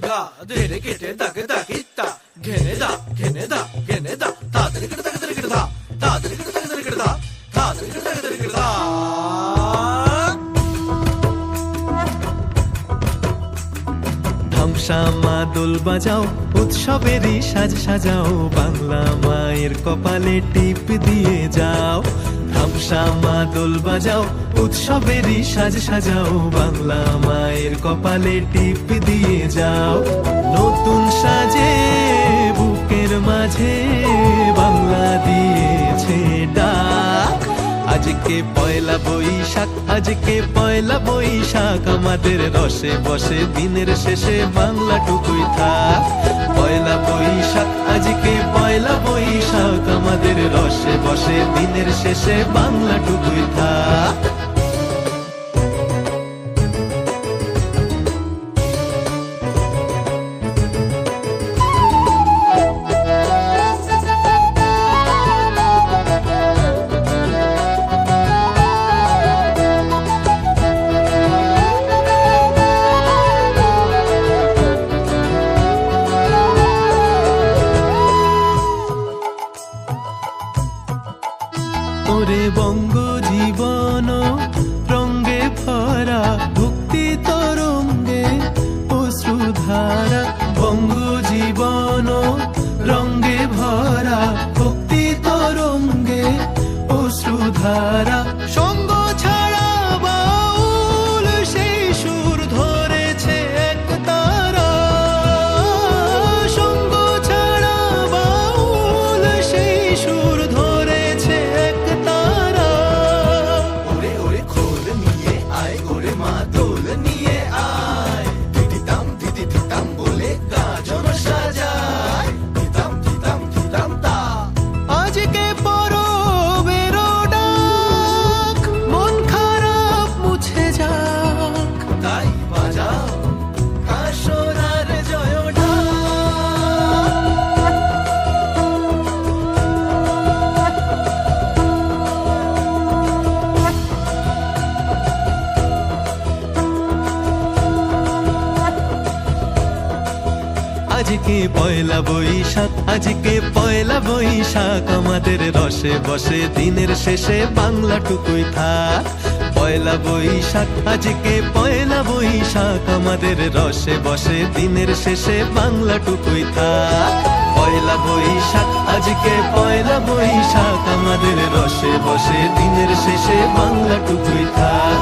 গা ধেরে কেটে দাকে দাকিতা ঘেনে দা তাড়াতাড়ি কেটে দাকে কেটে দা তাড়াতাড়ি কেটে দাকে কেটে দা তাড়াতাড়ি কেটে দাকে কেটে দা। ধামসা মা দোল বাজাও উৎসবেরই সাজ সাজাও বাংলা মায়ের কপালে টিপ দিয়ে যাও। ধামসা মা দোল বাজাও উৎসবেরই সাজ সাজাও বাংলা মায়ের কপালে টিপ দিয়ে যাও। নতুন সাজে বুকের মাঝে বাংলা দিয়েছে ডাক। আজকে পয়লা বৈশাখ আজকে পয়লা বৈশাখ আমাদের রসে বসে দিনের শেষে বাংলা টুকুই থাক। পয়লা বৈশাখ আজকে পয়লা বৈশাখ আমাদের রসে বসে দিনের শেষে বাংলা টুকুই থাক। ওরে বঙ্গ জীবন রঙ্গে ভরা ভক্তি তরঙ্গে অশ্রুধারা। বঙ্গ জীবন রঙ্গে ভরা ভক্তি তরঙ্গে অশ্রুধারা। সঙ্গ ছাড়া বাউল সেই সুর ধরেছে এক তারা। সঙ্গ ছাড়া বাউল সেই সুর ধরেছে এক তারা। ওরে ওরে খোল নিয়ে আয় ওরে মা দোল নিয়ে আয় দিদিতাম দিদিতাম বলে গাজন সাজায় দিতাম তা। আজকে পরবের ডাক মন খারাপ মুছে যাক। তাই বাজাও কাশরার জয় ঢাক। আজকে পয়লা বৈশাখ আজকে পয়লা বৈশাখ আমাদের রসে বসে দিনের শেষে বাংলা টুকুই থাক। পয়লা বৈশাখ আজকে পয়লা বৈশাখ আমাদের রসে বসে দিনের শেষে বাংলা টুকুই থাক। পয়লা বৈশাখ আজকে পয়লা বৈশাখ আমাদের রসে বসে দিনের শেষে বাংলা টুকুই থাক।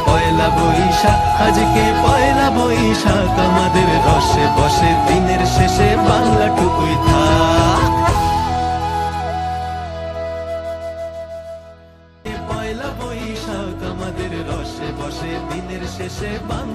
পয়লা বৈশাখ আজকে পয়লা বৈশাখ আমাদের রসে বসে দিনের শেষে বাংলা টুকুই থাক। পয়লা বৈশাখ আমাদের রসে বসে দিনের শেষে বাংলা